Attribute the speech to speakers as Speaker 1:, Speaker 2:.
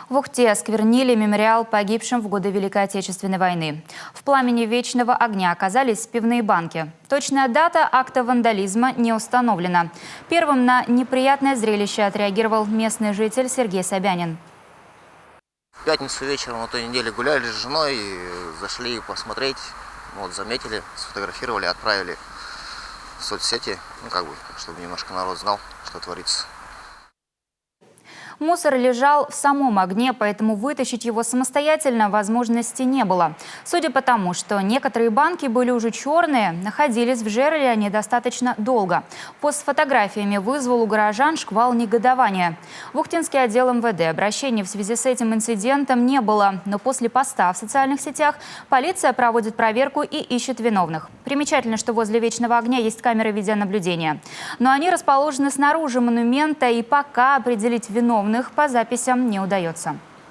Speaker 1: В Ухте осквернили мемориал погибшим в годы Великой Отечественной войны. В пламени вечного огня оказались пивные банки. Точная дата акта вандализма не установлена. Первым на неприятное зрелище отреагировал местный житель Сергей Собянин.
Speaker 2: В пятницу вечером на той неделе гуляли с женой, и зашли посмотреть, вот, заметили, сфотографировали, отправили в соцсети, чтобы немножко народ знал, что творится.
Speaker 1: Мусор лежал в самом огне, поэтому вытащить его самостоятельно возможности не было. Судя по тому, что некоторые банки были уже черные, находились в жерле они достаточно долго. Пост с фотографиями вызвал у горожан шквал негодования. В Ухтинский отдел МВД обращений в связи с этим инцидентом не было. Но после поста в социальных сетях полиция проводит проверку и ищет виновных. Примечательно, что возле вечного огня есть камеры видеонаблюдения. Но они расположены снаружи монумента, и пока определить виновных по записям не удается.